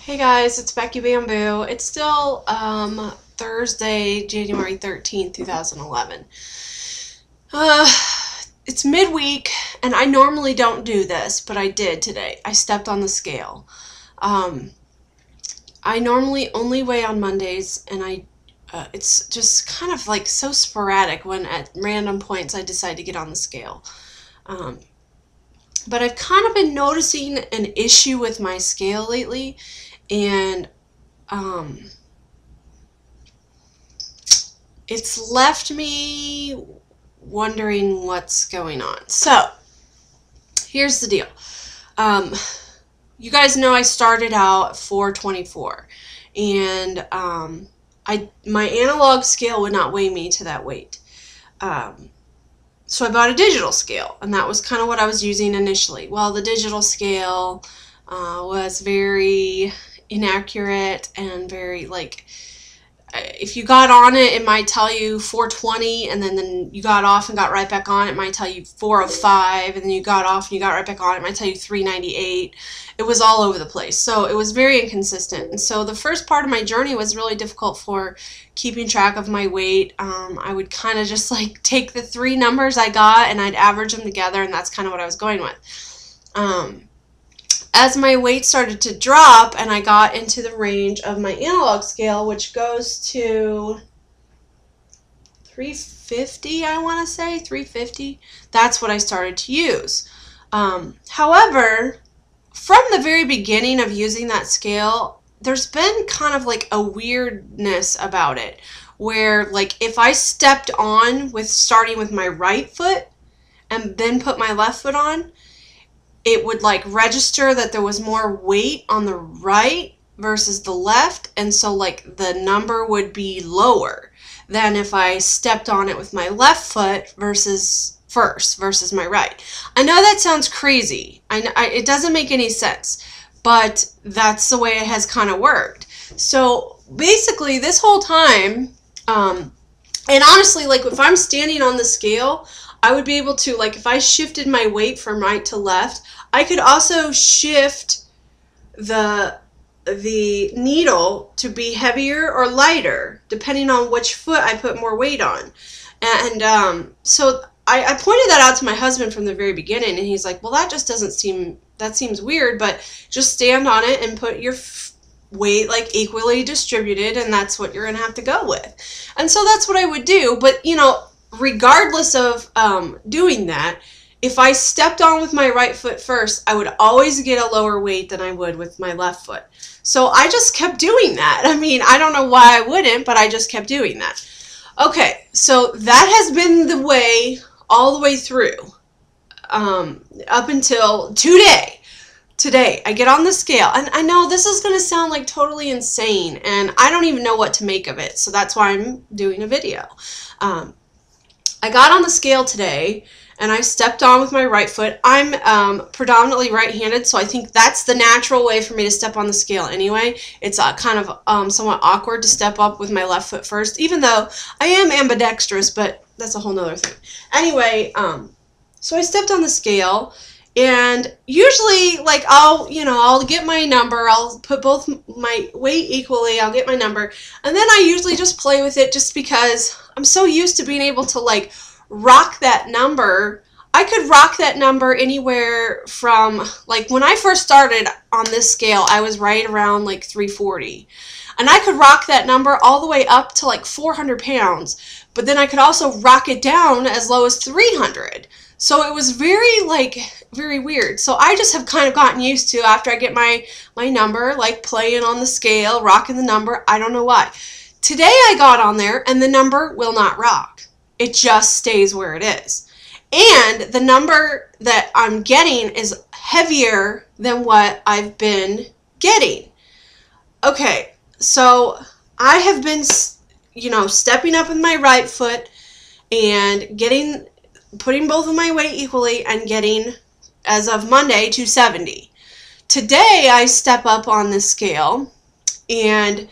Hey guys, it's Becky Bamboo. It's still Thursday, January 13th, 2011. It's midweek, and I normally don't do this, but I did today. I stepped on the scale. I normally only weigh on Mondays, and it's just kind of like so sporadic when at random points I decide to get on the scale. But I've kind of been noticing an issue with my scale lately, and it's left me wondering what's going on. So here's the deal. You guys know I started out at 424, and my analog scale would not weigh me to that weight. So I bought a digital scale, and that was kind of what I was using initially. Well, the digital scale was very inaccurate and very, like, if you got on it, it might tell you 420, and then you got off and got right back on, it might tell you 405, and then you got off and you got right back on, it might tell you 398. It was all over the place. So it was very inconsistent. And so the first part of my journey was really difficult for keeping track of my weight. I would kind of just like take the three numbers I got and I'd average them together, and that's kind of what I was going with. As my weight started to drop and I got into the range of my analog scale, which goes to 350, I want to say, 350, that's what I started to use. However, from the very beginning of using that scale, there's been kind of like a weirdness about it, where like if I stepped on with starting with my right foot and then put my left foot on, it would like register that there was more weight on the right versus the left, and so like the number would be lower than if I stepped on it with my left foot versus my right. I know that sounds crazy. It doesn't make any sense, but that's the way it has kind of worked. So basically this whole time, and honestly, like if I'm standing on the scale, I would be able to, like if I shifted my weight from right to left, I could also shift the needle to be heavier or lighter, depending on which foot I put more weight on. And so I pointed that out to my husband from the very beginning, and he's like, well, that seems weird, but just stand on it and put your weight like equally distributed, and that's what you're going to have to go with. And so that's what I would do. But, you know, regardless of doing that, if I stepped on with my right foot first, I would always get a lower weight than I would with my left foot. So I just kept doing that. I mean, I don't know why I wouldn't, but I just kept doing that. Okay, so that has been the way all the way through, up until today. Today, I get on the scale, and I know this is going to sound like totally insane, and I don't even know what to make of it, so that's why I'm doing a video. I got on the scale today, and I stepped on with my right foot. I'm predominantly right-handed, so I think that's the natural way for me to step on the scale anyway. It's kind of somewhat awkward to step up with my left foot first, even though I am ambidextrous, but that's a whole nother thing. Anyway, so I stepped on the scale, and usually, like, I'll get my number, I'll put both my weight equally, I'll get my number, and then I usually just play with it just because I'm so used to being able to, like, rock that number. I could rock that number anywhere from, like, when I first started on this scale, I was right around, like, 340. And I could rock that number all the way up to, like, 400 pounds, but then I could also rock it down as low as 300. So it was very weird. So I just have kind of gotten used to, after I get my number, like playing on the scale, rocking the number. I don't know why. Today I got on there and the number will not rock. It just stays where it is. And the number that I'm getting is heavier than what I've been getting. Okay, so I have been, you know, stepping up with my right foot and putting both of my weight equally and getting, as of Monday, 270. Today I step up on this scale and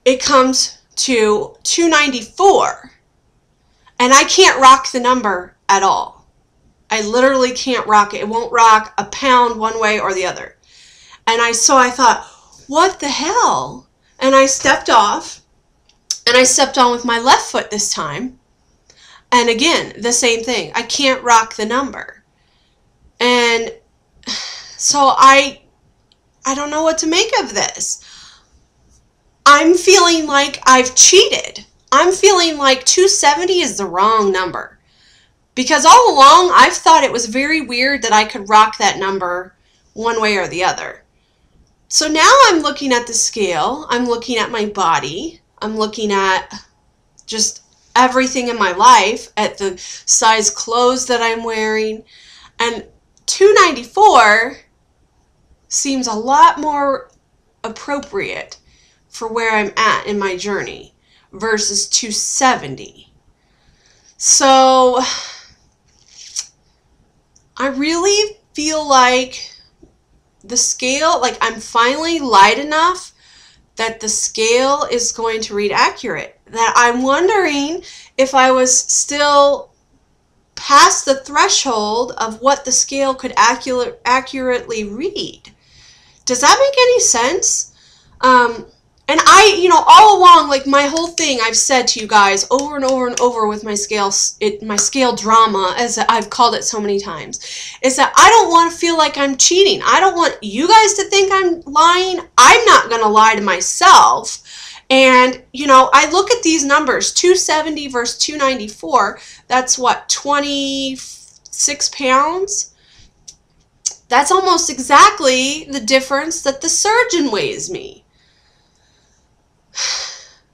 it comes to 294, and I can't rock the number at all. I literally can't rock it. It won't rock a pound one way or the other. And so I thought, what the hell? And I stepped off, and I stepped on with my left foot this time. And again, the same thing. I can't rock the number. And so I don't know what to make of this. I'm feeling like I've cheated. I'm feeling like 270 is the wrong number. Because all along, I've thought it was very weird that I could rock that number one way or the other. So now I'm looking at the scale. I'm looking at my body. I'm looking at just everything in my life, at the size clothes that I'm wearing. And 294 seems a lot more appropriate for where I'm at in my journey versus 270. So I really feel like the scale, like I'm finally light enough that the scale is going to read accurate. That I'm wondering if I was still past the threshold of what the scale could accurately read. Does that make any sense? And I, all along, like my whole thing I've said to you guys over and over and over with my scale drama, as I've called it so many times, is that I don't want to feel like I'm cheating. I don't want you guys to think I'm lying. I'm not going to lie to myself. And, I look at these numbers, 270 versus 294, that's what, 26 pounds? That's almost exactly the difference that the surgeon weighs me.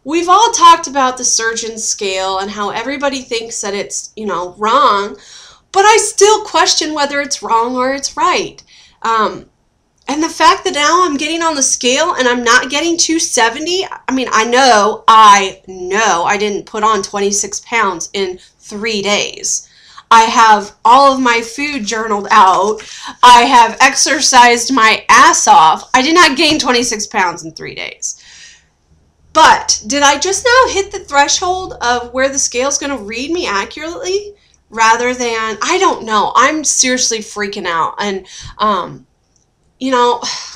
We've all talked about the surgeon's scale and how everybody thinks that it's, wrong, but I still question whether it's wrong or it's right. And the fact that now I'm getting on the scale and I'm not getting 270, I know I didn't put on 26 pounds in 3 days. I have all of my food journaled out. I have exercised my ass off. I did not gain 26 pounds in 3 days. But did I just now hit the threshold of where the scale's going to read me accurately rather than, I don't know. I'm seriously freaking out. And,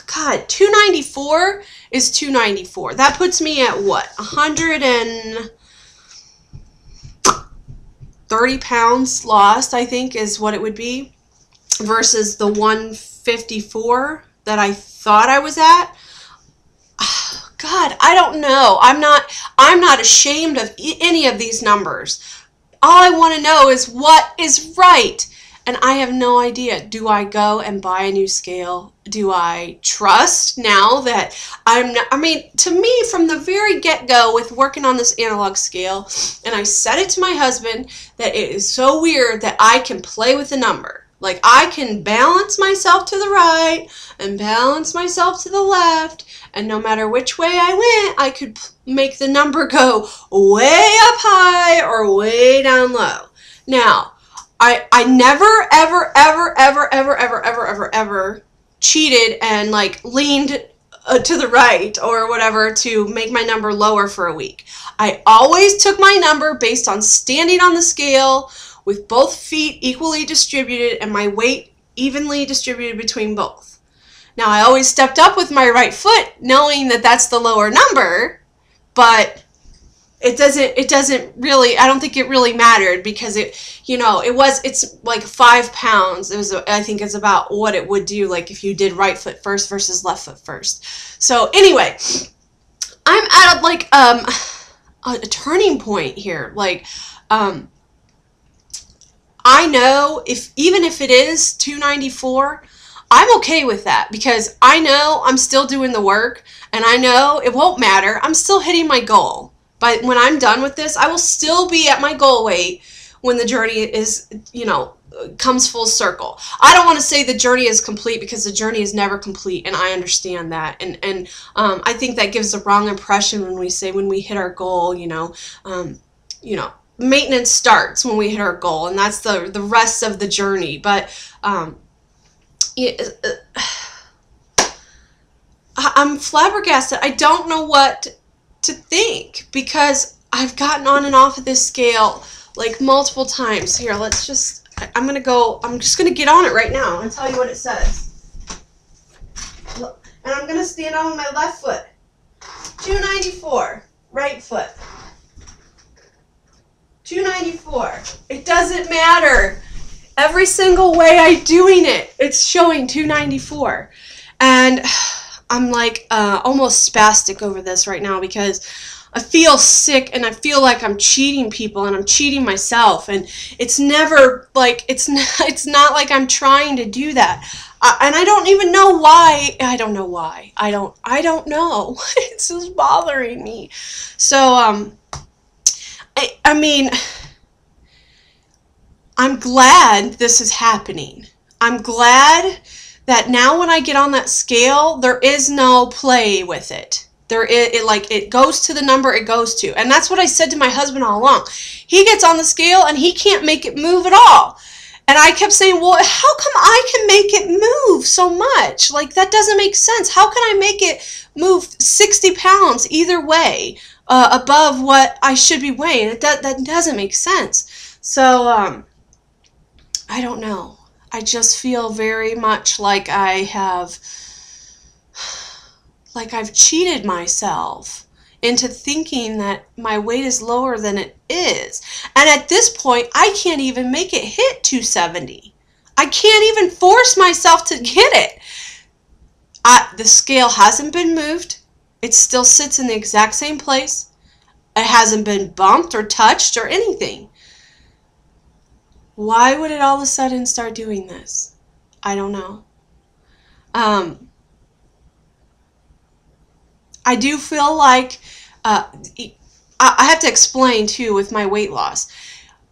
God, 294 is 294. That puts me at what? 130 pounds lost, I think, is what it would be, versus the 154 that I thought I was at. God, I don't know. I'm not ashamed of any of these numbers. All I want to know is what is right. And I have no idea. Do I go and buy a new scale? Do I trust now that I'm not, to me, from the very get-go with working on this analog scale, and I said it to my husband, that it is so weird that I can play with the number. Like, I can balance myself to the right and balance myself to the left, and no matter which way I went, I could make the number go way up high or way down low. Now, I never, ever, ever, ever, ever, ever, ever, ever, ever cheated and, like, leaned to the right or whatever to make my number lower for a week. I always took my number based on standing on the scale with both feet equally distributed and my weight evenly distributed between both. Now, I always stepped up with my right foot knowing that that's the lower number, but it doesn't really, I don't think it really mattered because it's like 5 pounds. I think it's about what it would do, like if you did right foot first versus left foot first. So anyway, I'm at a turning point here. Like, I know even if it is 294, I'm okay with that because I know I'm still doing the work and I know it won't matter. I'm still hitting my goal. But when I'm done with this, I will still be at my goal weight when the journey is, comes full circle. I don't want to say the journey is complete because the journey is never complete, and I understand that. And I think that gives the wrong impression when we say when we hit our goal, maintenance starts when we hit our goal, and that's the rest of the journey. But I'm flabbergasted. I don't know what to think because I've gotten on and off of this scale like multiple times. Here, I'm just going to get on it right now and tell you what it says. And I'm going to stand on my left foot. 294, right foot. 294. It doesn't matter. Every single way I'm doing it, it's showing 294. And I'm like almost spastic over this right now because I feel sick and I feel like I'm cheating people and I'm cheating myself, and it's never like it's not like I'm trying to do that. And I don't even know why. I don't know why. I don't know. It's just bothering me. So I mean, I'm glad this is happening. I'm glad that now when I get on that scale, there is no play with it. It goes to the number it goes to. And that's what I said to my husband all along. He gets on the scale and he can't make it move at all. And I kept saying, well, how come I can make it move so much? Like, that doesn't make sense. How can I make it move 60 pounds either way above what I should be weighing? That doesn't make sense. So, I don't know. I just feel very much like I've cheated myself into thinking that my weight is lower than it is. And at this point, I can't even make it hit 270. I can't even force myself to get it. The scale hasn't been moved. It still sits in the exact same place. It hasn't been bumped or touched or anything. Why would it all of a sudden start doing this? I don't know. I do feel like I have to explain too with my weight loss.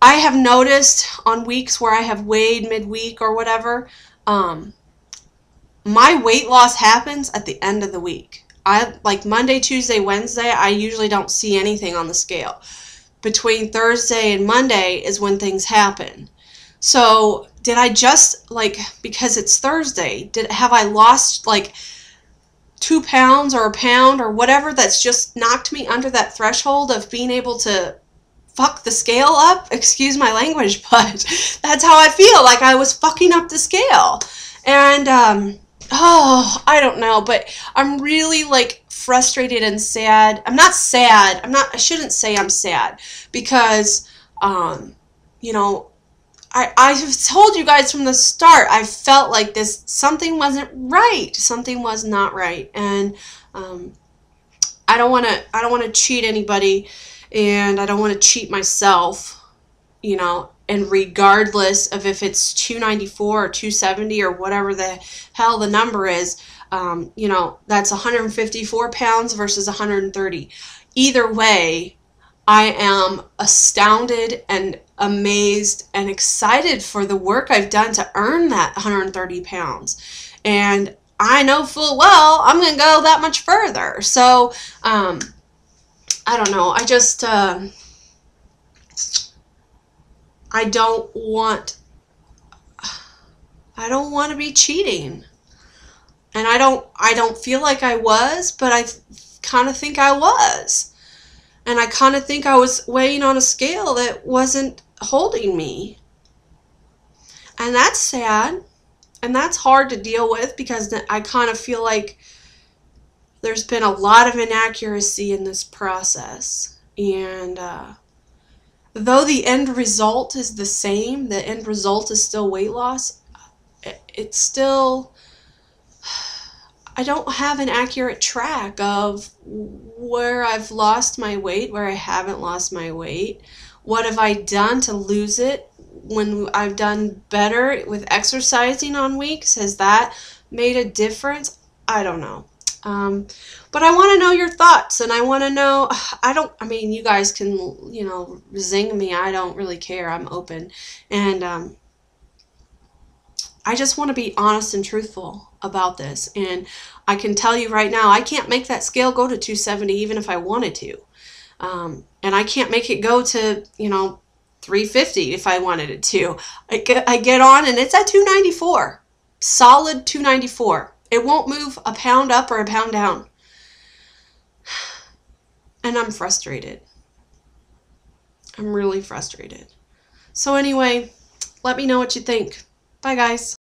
I have noticed on weeks where I have weighed midweek or whatever, my weight loss happens at the end of the week. Like Monday, Tuesday, Wednesday, I usually don't see anything on the scale. Between Thursday and Monday is when things happen. So did I just, like, because it's Thursday, have I lost like 2 pounds or a pound or whatever that's just knocked me under that threshold of being able to fuck the scale up? Excuse my language, but that's how I feel, like I was fucking up the scale. And I don't know, but I'm really like frustrated and sad. I'm not sad. I shouldn't say I'm sad because you know, I've told you guys from the start, I felt like something wasn't right. Something was not right. And I don't want to cheat anybody, and I don't want to cheat myself, you know, and regardless of if it's 294 or 270 or whatever the hell the number is, you know, that's 154 pounds versus 130. Either way, I am astounded and amazed and excited for the work I've done to earn that 130 pounds. And I know full well I'm going to go that much further. So, I don't know. I just, I don't want to be cheating. And I don't feel like I was, but I kind of think I was. And I kind of think I was weighing on a scale that wasn't holding me. And that's sad. And that's hard to deal with because I kind of feel like there's been a lot of inaccuracy in this process. And though the end result is the same, the end result is still weight loss, it's still... I don't have an accurate track of where I've lost my weight, where I haven't lost my weight. What have I done to lose it when I've done better with exercising on weeks? Has that made a difference? I don't know. But I want to know your thoughts, and I want to know, I mean, you guys can, you know, zing me. I don't really care. I'm open. And I just want to be honest and truthful about this. And I can tell you right now, I can't make that scale go to 270 even if I wanted to. And I can't make it go to, you know, 350 if I wanted it to. I get on and it's at 294. Solid 294. It won't move a pound up or a pound down. And I'm frustrated. I'm really frustrated. So anyway, let me know what you think. Bye, guys.